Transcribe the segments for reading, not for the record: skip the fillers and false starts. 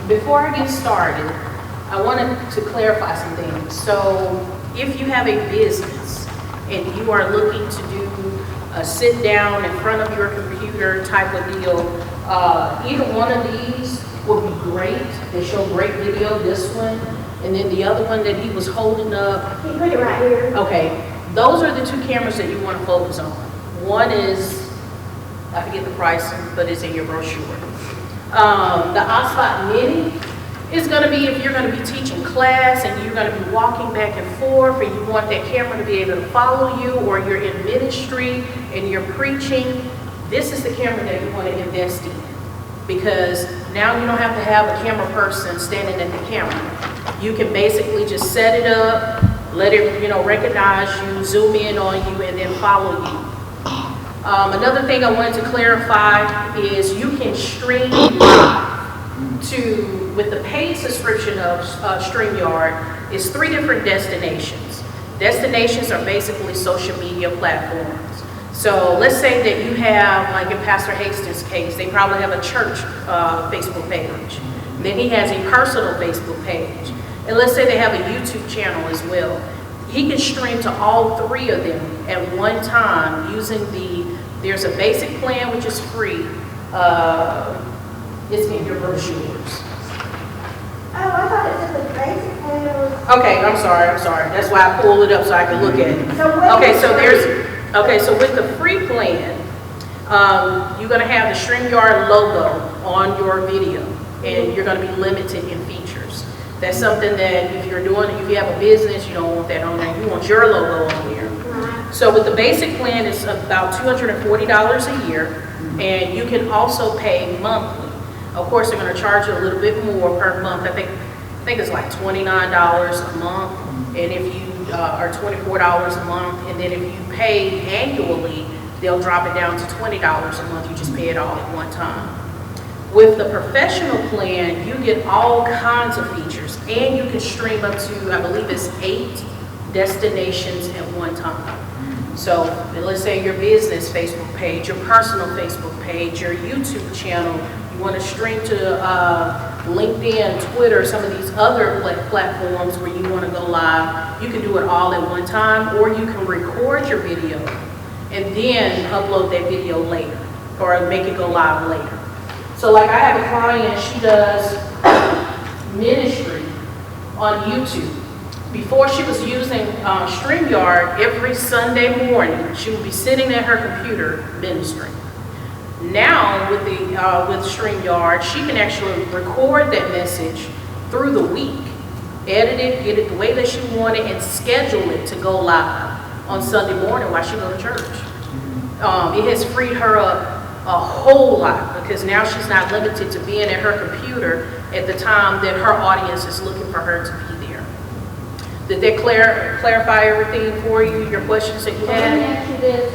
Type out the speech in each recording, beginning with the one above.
before I get started, I wanted to clarify some things. So if you have a business and you are looking to do a sit down in front of your computer type of deal, either one of these would be great. They show great video, this one, and then the other one that he was holding up. He put it right here. Okay, those are the two cameras that you want to focus on. One is, I forget the price, but it's in your brochure. The iSpot Mini is going to be if you're going to be teaching class and you're going to be walking back and forth and you want that camera to be able to follow you, or you're in ministry and you're preaching, this is the camera that you want to invest in, because now you don't have to have a camera person standing at the camera. You can basically just set it up, let it recognize you, zoom in on you, and then follow you. Another thing I wanted to clarify is you can stream with the paid subscription of Streamyard, is 3 different destinations. Destinations are basically social media platforms. So let's say that you have, like in Pastor Hastings' case, they probably have a church Facebook page. Then he has a personal Facebook page. And let's say they have a YouTube channel as well. He can stream to all 3 of them at one time using there's a basic plan which is free. It's in your brochures. Oh, I thought it said the basic plan was... Okay, I'm sorry. That's why I pulled it up so I can look at it. So with the free plan, you're going to have the Streamyard logo on your video, and you're going to be limited in features. That's something that if you have a business, you don't want that on there. You want your logo on there. So with the basic plan, it's about $240 a year, and you can also pay monthly. Of course, they're going to charge you a little bit more per month. I think it's like $29 a month, and if you are $24 a month, and then if you pay annually, they'll drop it down to $20 a month. You just pay it all at one time. With the professional plan, you get all kinds of features, and you can stream up to, I believe it's 8 destinations at one time. So let's say your business Facebook page, your personal Facebook page, your YouTube channel, you want to stream to LinkedIn, Twitter, some of these other platforms where you want to go live, you can do it all at one time, or you can record your video and then upload that video later, or make it go live later. So like I have a client, she does ministry on YouTube. Before she was using Streamyard, every Sunday morning, she would be sitting at her computer ministering. Now with Streamyard, she can actually record that message through the week, edit it, get it the way that she wanted, and schedule it to go live on Sunday morning while she goes to church. It has freed her up a whole lot, because now she's not limited to being at her computer at the time that her audience is looking for her to be there. Did that clarify everything for you, your questions that you had? Let me ask you this.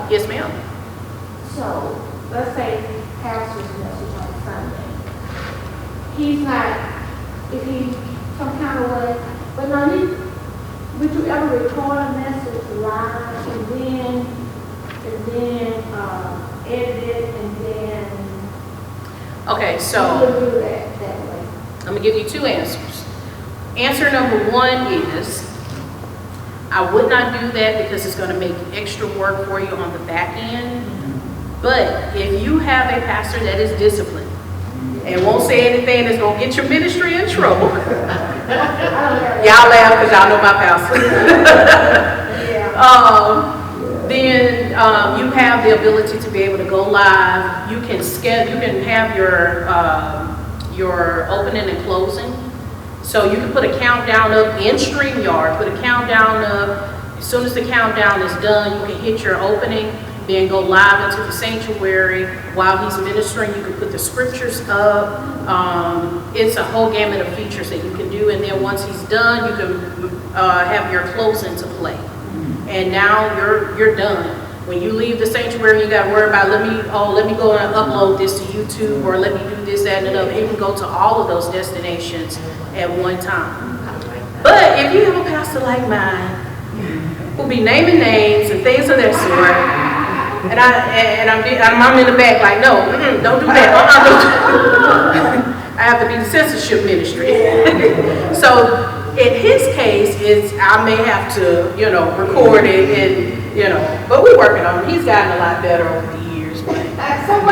Yes, ma'am. So, let's say pastor's message on Sunday. He's not, if he some kind of way, but now would you ever record a message live and then edit it and then... Okay, so you would do that way. I'm going to give you 2 answers. Answer number 1 is, I would not do that because it's going to make extra work for you on the back end. But if you have a pastor that is disciplined and won't say anything that's going to get your ministry in trouble, y'all laugh because y'all know my pastor. Then you have the ability to be able to go live. You can have your opening and closing. So you can put a countdown up in StreamYard, put a countdown up. As soon as the countdown is done, you can hit your opening, then go live into the sanctuary. While he's ministering, you can put the scriptures up. It's a whole gamut of features that you can do. And then once he's done, you can have your closing to play. And now you're done. When you leave the sanctuary, you got to worry about, let me go and upload this to YouTube, or let me do this, that, and another. You can go to all of those destinations at one time. But if you have a pastor like mine, who'll be naming names and things of that sort, and I'm in the back like, no, don't do that. I have to be the censorship ministry. So in his case, I may have to, record it and, but we're working on it. He's gotten a lot better over the years. So what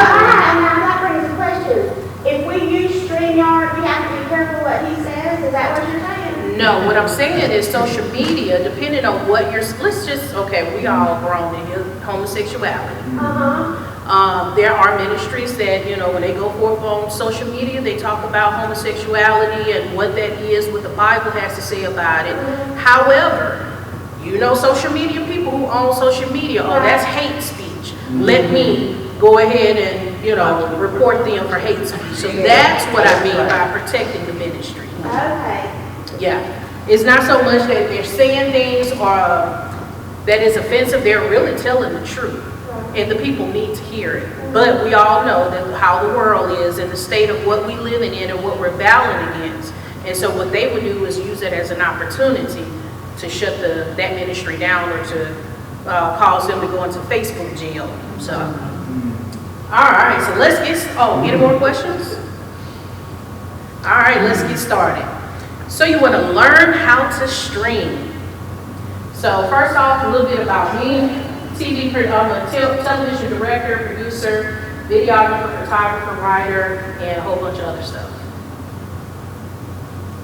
I'm not bringing some questions. If we use Streamyard, we have to be careful what he says. Is that what you're saying? No, what I'm saying is social media, depending on what we all grown in homosexuality. There are ministries that, when they go forth on social media, they talk about homosexuality and what that is, what the Bible has to say about it. However, social media people who own social media, that's hate speech. Let me go ahead and, report them for hate speech. So that's what I mean by protecting the ministry. Okay. Yeah. It's not so much that they're saying things that is offensive, they're really telling the truth. And the people need to hear it. But we all know that how the world is and the state of what we living in and what we're battling against. And so what they would do is use it as an opportunity to shut that ministry down or to cause them to go into Facebook jail. So, all right, so let's any more questions? All right, let's get started. So you want to learn how to stream. So first off, a little bit about me. I'm a television director, producer, videographer, photographer, writer, and a whole bunch of other stuff.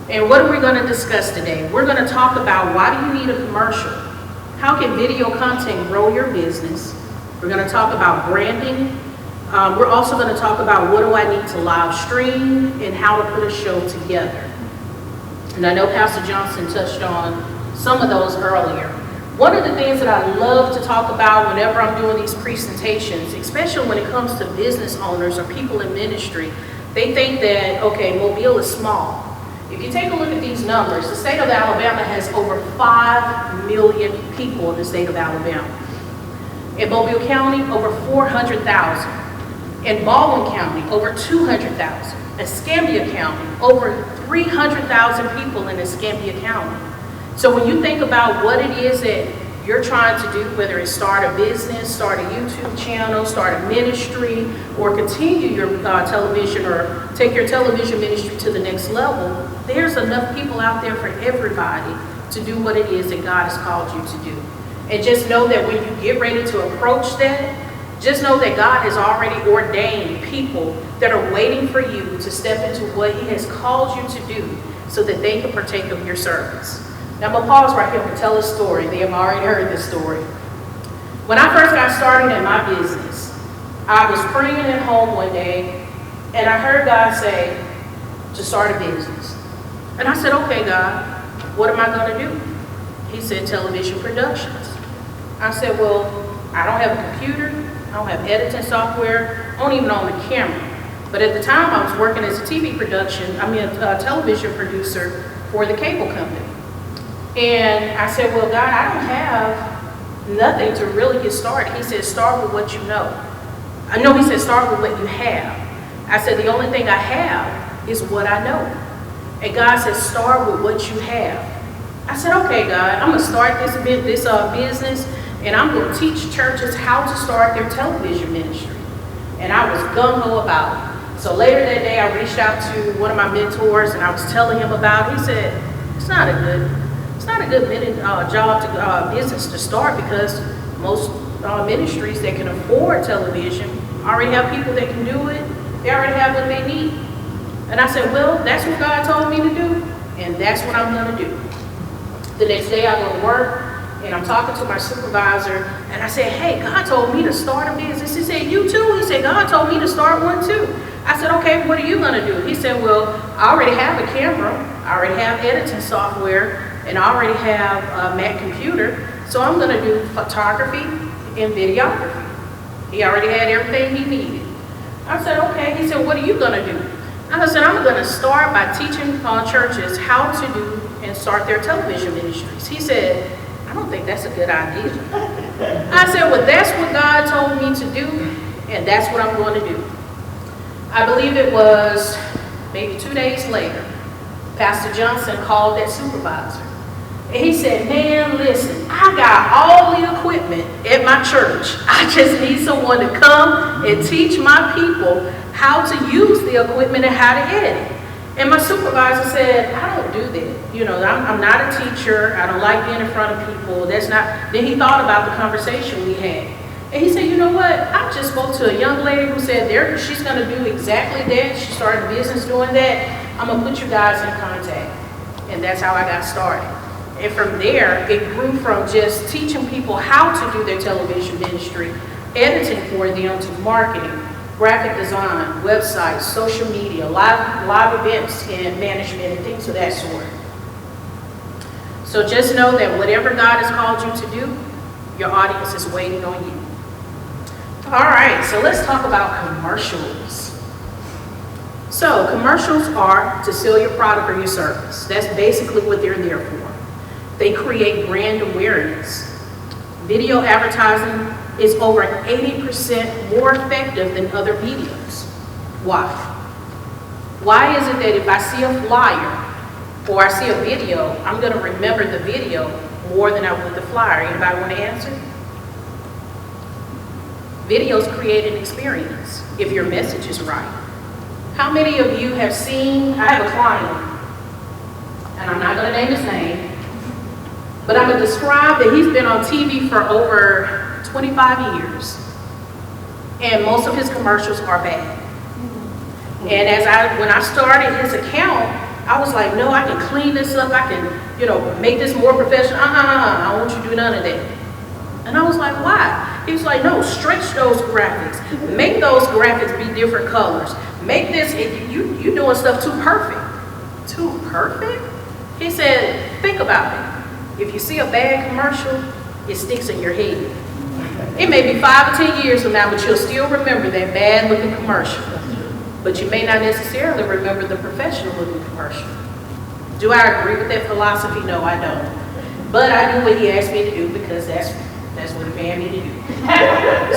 And what are we going to discuss today? We're going to talk about why do you need a commercial? How can video content grow your business? We're going to talk about branding. We're also going to talk about what do I need to live stream and how to put a show together. And I know Pastor Johnson touched on some of those earlier. One of the things that I love to talk about whenever I'm doing these presentations, especially when it comes to business owners or people in ministry, they think that, Mobile is small. If you take a look at these numbers, the state of Alabama has over 5 million people in the state of Alabama. In Mobile County, over 400,000. In Baldwin County, over 200,000. In Escambia County, over 300,000 people in Escambia County. So when you think about what it is that you're trying to do, whether it's start a business, start a YouTube channel, start a ministry, or continue your television or take your television ministry to the next level, there's enough people out there for everybody to do what it is that God has called you to do. And just know that when you get ready to approach that, just know that God has already ordained people that are waiting for you to step into what He has called you to do so that they can partake of your service. Now I'm going to pause right here and tell a story. They have already heard this story. When I first got started in my business, I was praying at home one day and I heard God say to start a business. And I said, okay, God, what am I going to do? He said, television productions. I said, well, I don't have a computer. I don't have editing software. I don't even own a camera. But at the time I was working as a a television producer for the cable company. And I said, well, God, I don't have nothing to really get started. He said, start with what you know. He said, start with what you have. I said, the only thing I have is what I know. And God said, start with what you have. I said, okay, God, I'm going to start this business, and I'm going to teach churches how to start their television ministry. And I was gung-ho about it. So later that day, I reached out to one of my mentors, and I was telling him about it. He said, it's not a good business to start because most ministries that can afford television already have people that can do it. They already have what they need. And I said, well, that's what God told me to do, and that's what I'm going to do. The next day I go to work, and I'm talking to my supervisor, and I said, hey, God told me to start a business. He said, you too? He said, God told me to start one too. I said, okay, what are you going to do? He said, well, I already have a camera, I already have editing software, and I already have a Mac computer, so I'm going to do photography and videography. He already had everything he needed. I said, okay. He said, what are you going to do? I said, I'm going to start by teaching churches how to do and start their television ministries. He said, I don't think that's a good idea. I said, well, that's what God told me to do, and that's what I'm going to do. I believe it was maybe 2 days later, Pastor Johnson called that supervisor. And he said, man, listen, I got all the equipment at my church. I just need someone to come and teach my people how to use the equipment and how to edit. And my supervisor said, I don't do that. You know, I'm not a teacher. I don't like being in front of people. That's not. Then he thought about the conversation we had. And he said, you know what? I just spoke to a young lady who said she's going to do exactly that. She started a business doing that. I'm going to put you guys in contact. And that's how I got started. And from there, it grew from just teaching people how to do their television ministry, editing for them, to marketing, graphic design, websites, social media, live events, and management, and things of that sort. So just know that whatever God has called you to do, your audience is waiting on you. All right, so let's talk about commercials. So commercials are to sell your product or your service. That's basically what they're there for. They create brand awareness. Video advertising is over 80% more effective than other mediums. Why? Why is it that if I see a flyer or I see a video, I'm going to remember the video more than I would the flyer? Anybody want to answer? Videos create an experience if your message is right. How many of you have seen, I have a client, and I'm not going to name his name, but I'm going to describe that he's been on TV for over 25 years, and most of his commercials are bad. And when I started his account, I was like, no, I can clean this up, I can, make this more professional. I don't want you to do none of that. And I was like, why? He was like, no, stretch those graphics. Make those graphics be different colors. Make this, you doing stuff too perfect. Too perfect? He said, think about it. If you see a bad commercial, it sticks in your head. It may be 5 or 10 years from now, but you'll still remember that bad looking commercial. But you may not necessarily remember the professional looking commercial. Do I agree with that philosophy? No, I don't. But I do what he asked me to do because that's what he paid me to do.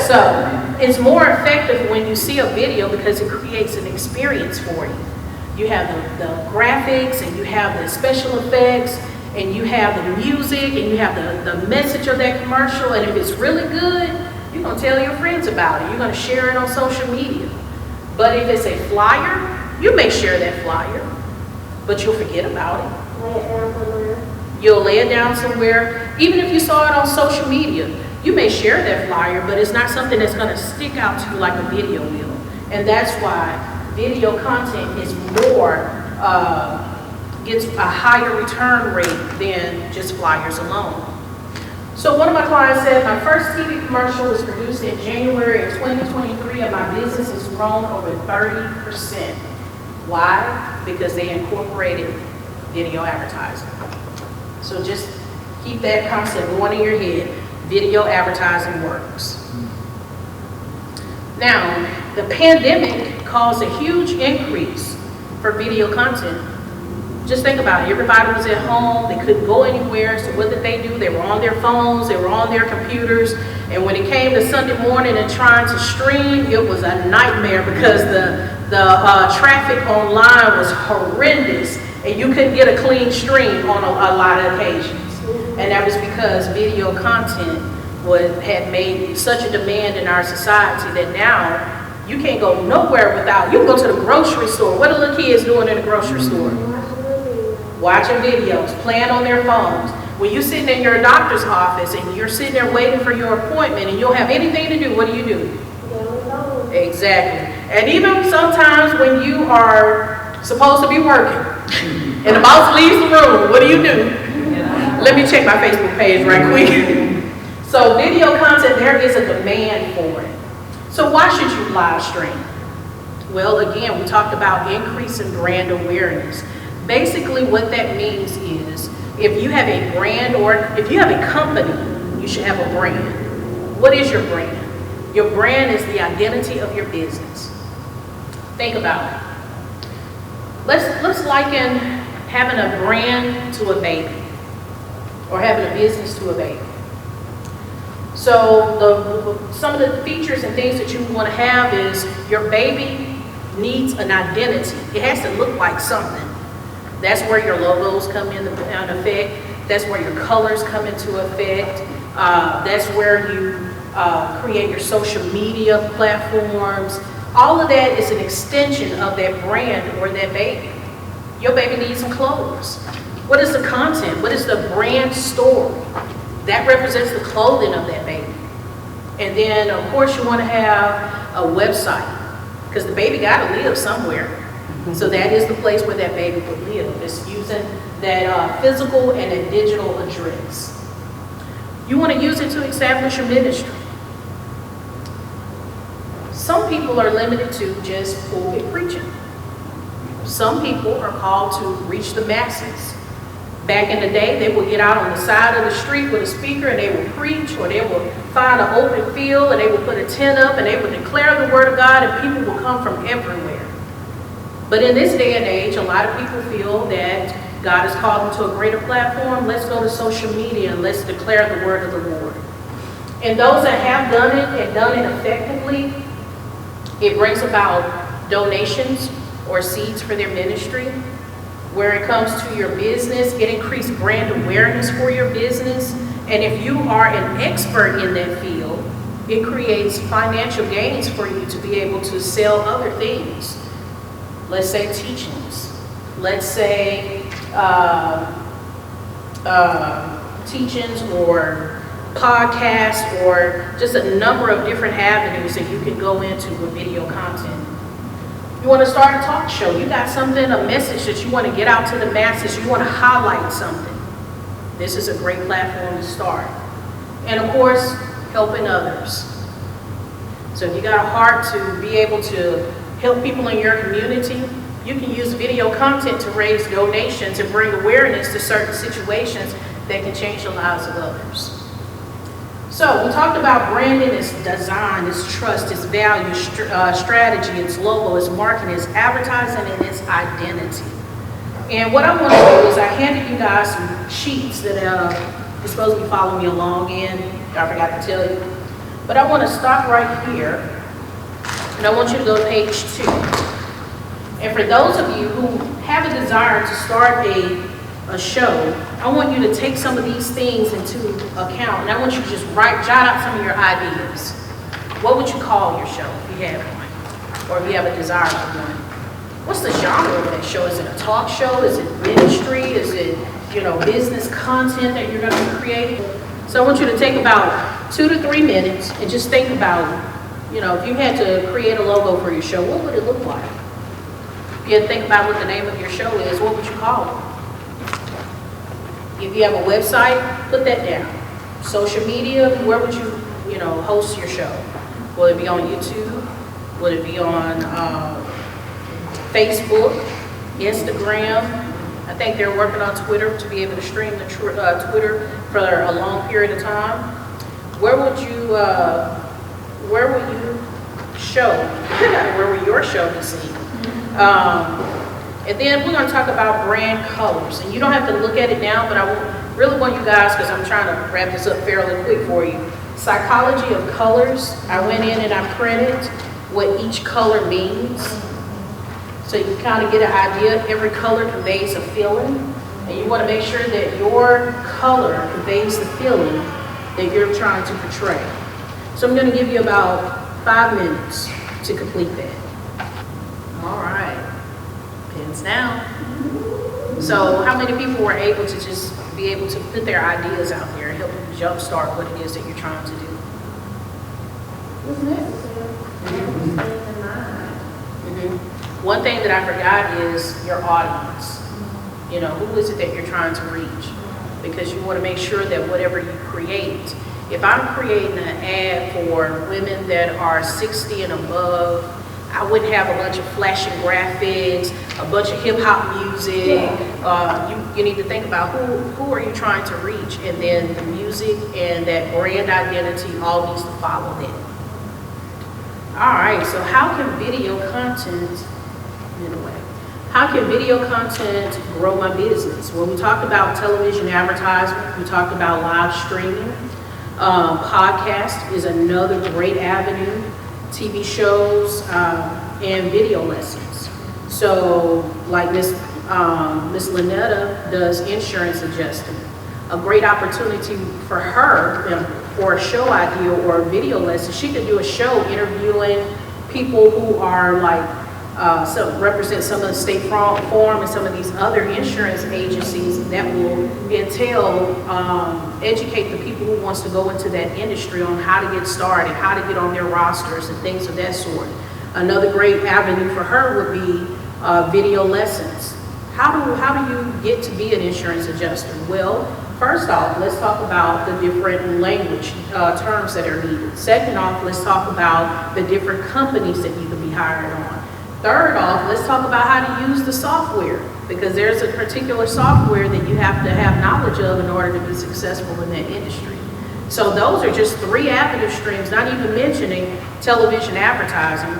So it's more effective when you see a video because it creates an experience for you. You have the graphics, and you have the special effects, and you have the music, and you have the message of that commercial. And if it's really good, you're going to tell your friends about it. You're going to share it on social media. But if it's a flyer, you may share that flyer, but you'll forget about it. Lay it down somewhere. You'll lay it down somewhere. Even if you saw it on social media, you may share that flyer, but it's not something that's going to stick out to you like a video will. And that's why video content is gets a higher return rate than just flyers alone. So one of my clients said, my first TV commercial was produced in January of 2023, and my business has grown over 30%. Why? Because they incorporated video advertising. So just keep that concept going in your head. Video advertising works. Now, the pandemic caused a huge increase for video content. Just think about it. Everybody was at home. They couldn't go anywhere. So what did they do? They were on their phones. They were on their computers. And when it came to Sunday morning and trying to stream, it was a nightmare because the traffic online was horrendous. And you couldn't get a clean stream on a lot of occasions. And that was because video content had made such a demand in our society that now you can't go nowhere without, you can go to the grocery store. What are little kids doing in the grocery store? Watching videos, playing on their phones. When you're sitting in your doctor's office and you're sitting there waiting for your appointment and you don't have anything to do, what do you do? Exactly. And even sometimes when you are supposed to be working and the boss leaves the room, what do? Let me check my Facebook page right quick. So video content, there is a demand for it. So why should you live stream? Well, again, we talked about increasing brand awareness. Basically what that means is if you have a brand or if you have a company, you should have a brand. What is your brand? Your brand is the identity of your business. Think about it. Let's liken having a brand to a baby or having a business to a baby. So some of the features and things that you want to have is your baby needs an identity. It has to look like something. That's where your logos come into effect. That's where your colors come into effect. That's where you create your social media platforms. All of that is an extension of that brand or that baby. Your baby needs some clothes. What is the content? What is the brand story? That represents the clothing of that baby. And then, of course, you want to have a website, because the baby got to live somewhere. So that is the place where that baby would live. It's using that physical and a digital address. You want to use it to establish your ministry. Some people are limited to just pulpit preaching. Some people are called to reach the masses. Back in the day, they would get out on the side of the street with a speaker and they would preach, or they would find an open field and they would put a tent up and they would declare the word of God, and people would come from everywhere. But in this day and age, a lot of people feel that God has called them to a greater platform. Let's go to social media and let's declare the word of the Lord. And those that have done it and done it effectively, it brings about donations or seeds for their ministry. Where it comes to your business, it increases brand awareness for your business. And if you are an expert in that field, it creates financial gains for you to be able to sell other things. Let's say teachings. Let's say teachings or podcasts, or just a number of different avenues that you can go into with video content. You want to start a talk show. You got something, a message that you want to get out to the masses. You want to highlight something. This is a great platform to start. And of course, helping others. So if you got a heart to be able to help people in your community, you can use video content to raise donations and bring awareness to certain situations that can change the lives of others. So we talked about branding, its design, its trust, its value, strategy, its logo, its marketing, its advertising, and its identity. And what I want to do is I handed you guys some sheets that you're supposed to be following me along in. I forgot to tell you. But I want to stop right here, and I want you to go to page 2. And for those of you who have a desire to start a show, I want you to take some of these things into account, and I want you to just jot out some of your ideas. What would you call your show if you have one, or if you have a desire for one? What's the genre of that show? Is it a talk show? Is it ministry? Is it, business content that you're going to be creating? So I want you to take about 2 to 3 minutes and just think about, if you had to create a logo for your show, what would it look like? If you had to think about what the name of your show is, what would you call it? If you have a website, put that down. Social media, where would you, host your show? Will it be on YouTube? Will it be on Facebook, Instagram? I think they're working on Twitter to be able to stream the Twitter for a long period of time. Where would you show? Where will your show be seen? And then we're going to talk about brand colors. And you don't have to look at it now, but I really want you guys, because I'm trying to wrap this up fairly quick for you. Psychology of colors. I went in and I printed what each color means. So you can kind of get an idea. Every color conveys a feeling. And you want to make sure that your color conveys the feeling that you're trying to portray. So I'm going to give you about 5 minutes to complete that. All right. Pens down. So how many people were able to just be able to put their ideas out there and help you jumpstart what it is that you're trying to do? It's necessary. One thing that I forgot is your audience. Who is it that you're trying to reach? Because you want to make sure that whatever you create, if I'm creating an ad for women that are 60 and above, I wouldn't have a bunch of flashing graphics, a bunch of hip hop music. You need to think about who are you trying to reach, and then the music and that brand identity all needs to follow that. All right, so how can video content, how can video content grow my business? When we talk about television advertisement, we talked about live streaming. Podcast is another great avenue. TV shows and video lessons. So like Miss Lynetta does insurance adjusting. A great opportunity for her for a show idea or a video lesson. She could do a show interviewing people who are like, represent some of the State Farm and some of these other insurance agencies that will educate the people who wants to go into that industry on how to get started, how to get on their rosters and things of that sort. Another great avenue for her would be video lessons. How do you get to be an insurance adjuster? Well, first off, let's talk about the different language terms that are needed. Second off, let's talk about the different companies that you can be hired on. Third off, let's talk about how to use the software, because there's a particular software that you have to have knowledge of in order to be successful in that industry. So those are just 3 avenue streams, not even mentioning television advertising,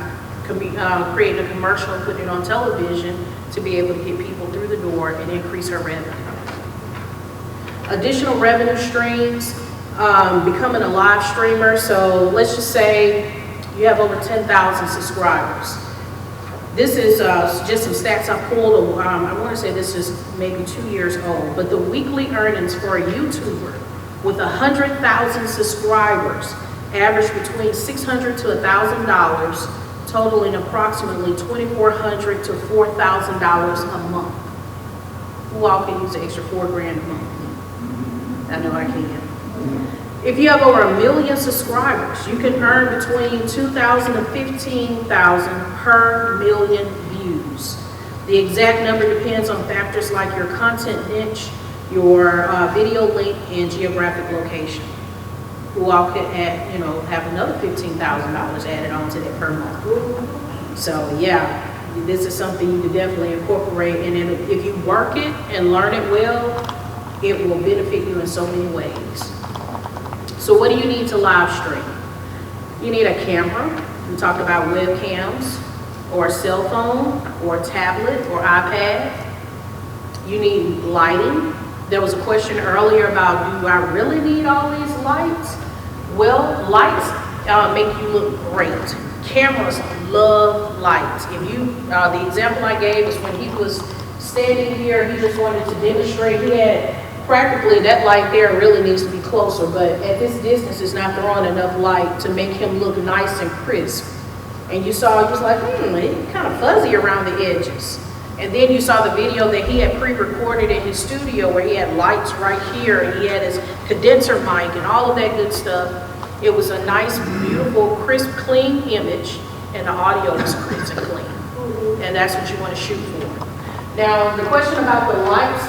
creating a commercial and putting it on television to be able to get people through the door and increase her revenue. Additional revenue streams, becoming a live streamer. So let's just say you have over 10,000 subscribers. This is just some stats I pulled. I want to say this is maybe 2 years old, but the weekly earnings for a YouTuber with 100,000 subscribers average between $600 to $1,000, totaling approximately $2,400 to $4,000 a month. Who all can use an extra $4,000 a month? I know I can. If you have over 1 million subscribers, you can earn between $2,000 to $15,000 per million views. The exact number depends on factors like your content niche, your video link, and geographic location. Who all could add, have another $15,000 added on to that per month. So yeah, this is something you can definitely incorporate, and if you work it and learn it well, it will benefit you in so many ways. So what do you need to live stream? You need a camera. We talked about webcams, or a cell phone, or a tablet, or iPad. You need lighting. There was a question earlier about, do I really need all these lights? Well, lights make you look great. Cameras love lights. If you, the example I gave is when he was standing here, he just wanted to demonstrate. He had practically that light there really needs to be closer, but at this distance it's not throwing enough light to make him look nice and crisp. And you saw, he was like, it's kind of fuzzy around the edges. And then you saw the video that he had pre-recorded in his studio where he had lights right here and he had his condenser mic and all of that good stuff. It was a nice, beautiful, crisp, clean image, and the audio was crisp and clean. And that's what you want to shoot for. Now, the question about the lights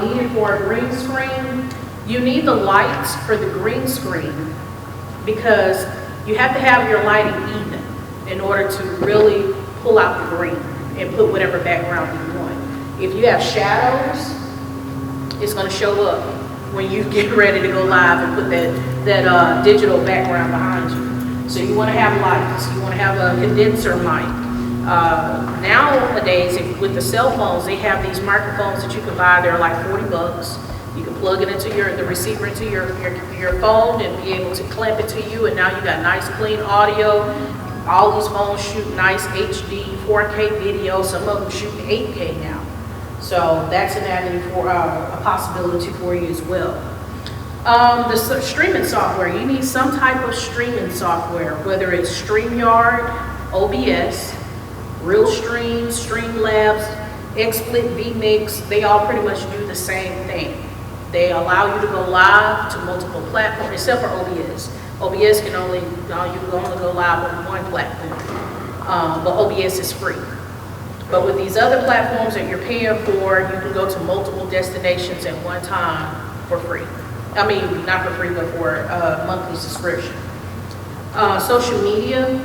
needed for a green screen, you need the lights for the green screen because you have to have your lighting even in order to really pull out the green and put whatever background you want. If you have shadows, it's going to show up when you get ready to go live and put that digital background behind you. So you want to have lights, you want to have a condenser mic. Nowadays, with the cell phones, they have these microphones that you can buy. They're like $40. You can plug it into the receiver into your phone and be able to clamp it to you. And now you got nice, clean audio. All these phones shoot nice HD, 4K video. Some of them shoot 8K now. So that's an avenue for a possibility for you as well. The streaming software, you need some type of streaming software, whether it's Streamyard, OBS, Realstream, Streamlabs, XSplit, VMix, they all pretty much do the same thing. They allow you to go live to multiple platforms, except for OBS. OBS can only, you can only go live on one platform, but OBS is free. But with these other platforms that you're paying for, you can go to multiple destinations at one time for free. I mean, not for free, but for a monthly subscription. Social media,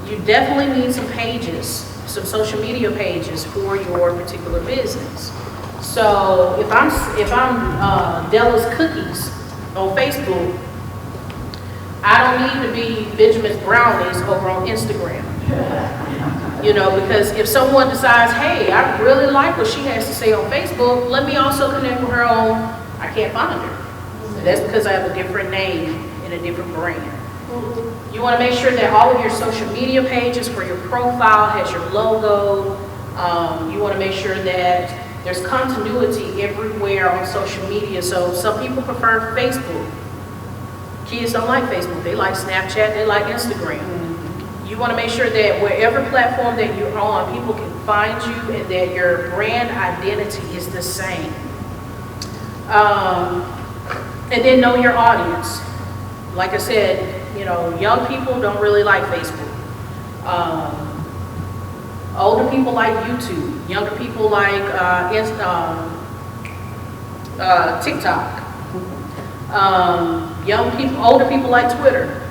you definitely need some pages, some social media pages for your particular business. So if I'm Della's Cookies on Facebook, I don't need to be Benjamin's Brownies over on Instagram. Because if someone decides, hey, I really like what she has to say on Facebook, let me also connect with her on, I can't find her. That's because I have a different name and a different brand. You want to make sure that all of your social media pages for your profile has your logo. You want to make sure that there's continuity everywhere on social media. So some people prefer Facebook. Kids don't like Facebook. They like Snapchat. They like Instagram. You want to make sure that wherever platform that you're on, people can find you and that your brand identity is the same. And then know your audience. Like I said, you know, young people don't really like Facebook. Older people like YouTube. Younger people like TikTok. Older people like Twitter.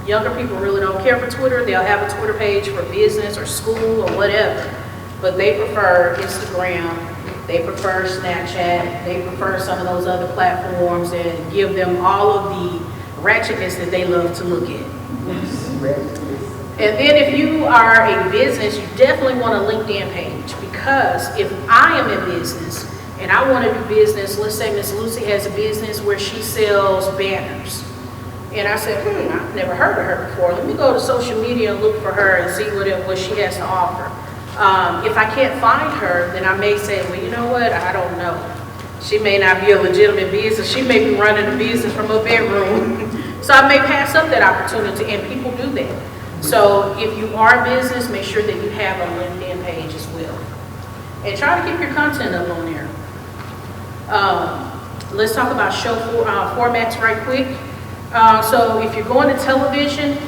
Younger people really don't care for Twitter. They'll have a Twitter page for business or school or whatever. But they prefer Instagram. They prefer Snapchat. They prefer some of those other platforms that give them all of the ratchetness that they love to look at. And then if you are a business, you definitely want a LinkedIn page, because if I am in business and I want to do business, let's say Miss Lucy has a business where she sells banners. And I said, I've never heard of her before. Let me go to social media and look for her and see what she has to offer. If I can't find her, then I may say, well, you know what? I don't know. She may not be a legitimate business. She may be running a business from her bedroom. So I may pass up that opportunity, and people do that. So if you are a business, make sure that you have a LinkedIn page as well. And try to keep your content up on there. Let's talk about show formats right quick. So if you're going to television,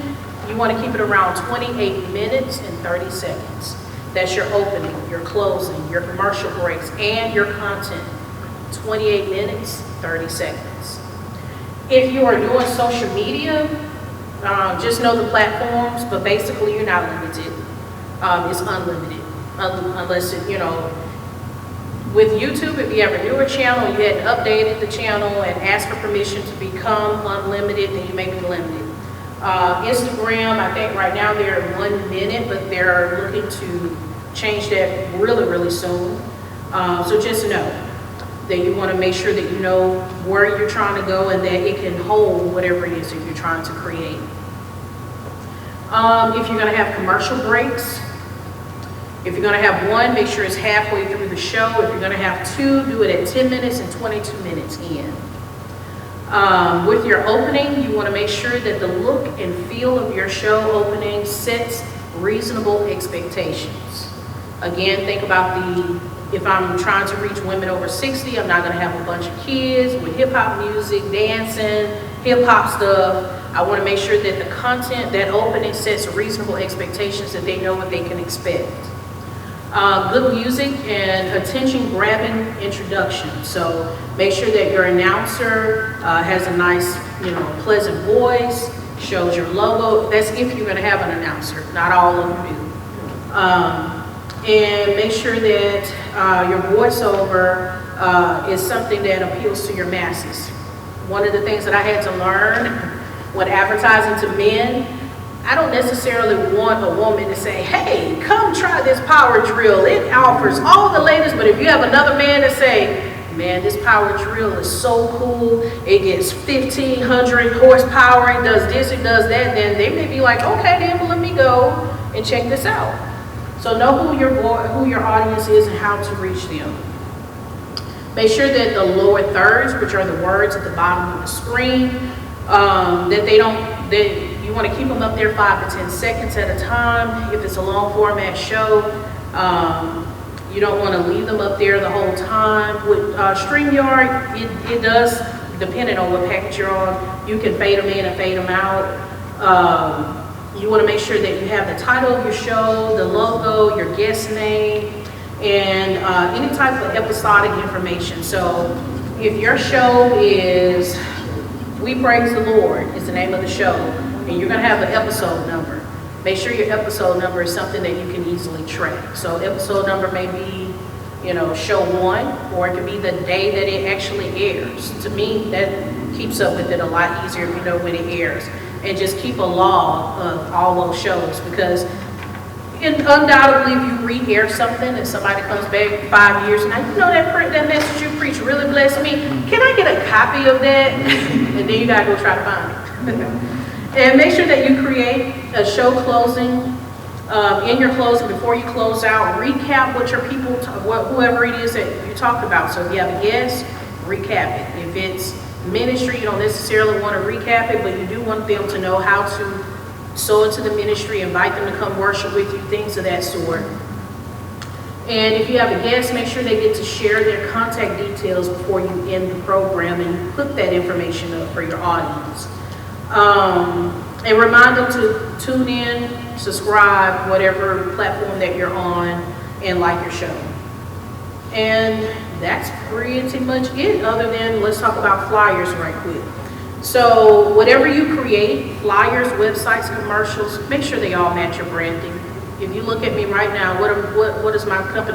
you want to keep it around 28 minutes and 30 seconds. That's your opening, your closing, your commercial breaks, and your content. 28 minutes, 30 seconds. If you are doing social media, just know the platforms, but basically you're not limited. It's unlimited, unless it, you know, with YouTube, if you have a newer channel, you hadn't updated the channel and asked for permission to become unlimited, then you may be limited. Instagram, I think right now they're at 1 minute, but they're looking to change that really, really soon. So just know that you want to make sure that you know where you're trying to go and that it can hold whatever it is that you're trying to create. If you're going to have commercial breaks, if you're going to have one, make sure it's halfway through the show. If you're going to have two, do it at 10 minutes and 22 minutes in. With your opening, you want to make sure that the look and feel of your show opening sets reasonable expectations. Again, think about if I'm trying to reach women over 60, I'm not going to have a bunch of kids with hip-hop music, dancing, hip-hop stuff. I want to make sure that the content, that opening sets reasonable expectations, that they know what they can expect. Good music and attention-grabbing introduction. So make sure that your announcer has a nice, pleasant voice, shows your logo. That's if you're going to have an announcer. Not all of them do. And make sure that your voiceover is something that appeals to your masses. One of the things that I had to learn when advertising to men, I don't necessarily want a woman to say, hey, come try this power drill. It offers all the latest. But if you have another man to say, man, this power drill is so cool. It gets 1,500 horsepower. It does this, it does that. Then they may be like, okay, then well, let me go and check this out. So know who your audience is and how to reach them. Make sure that the lower thirds, which are the words at the bottom of the screen, you want to keep them up there 5 to 10 seconds at a time. If it's a long format show, you don't want to leave them up there the whole time. With Streamyard, it does, depending on what package you're on, you can fade them in and fade them out. You want to make sure that you have the title of your show, the logo, your guest name, and any type of episodic information. So if your show is We Praise the Lord is the name of the show, and you're going to have an episode number, make sure your episode number is something that you can easily track. So episode number may be, show 1, or it could be the day that it actually airs. To me, that keeps up with it a lot easier if you know when it airs. And just keep a log of all those shows, because undoubtedly if you re-air something and somebody comes back 5 years now, that message you preached really blessed me. Can I get a copy of that? And then you gotta go try to find it. And make sure that you create a show closing. In your closing, before you close out, recap what your people, whoever it is that you talked about. So if you have a guest, recap it. If it's ministry, you don't necessarily want to recap it, but you do want them to know how to sow into the ministry, invite them to come worship with you, things of that sort. And if you have a guest, make sure they get to share their contact details before you end the program and you put that information up for your audience. And remind them to tune in, subscribe, whatever platform that you're on, and like your show. And that's pretty much it, other than let's talk about flyers right quick. So whatever you create, flyers, websites, commercials, make sure they all match your branding. If you look at me right now, what is my company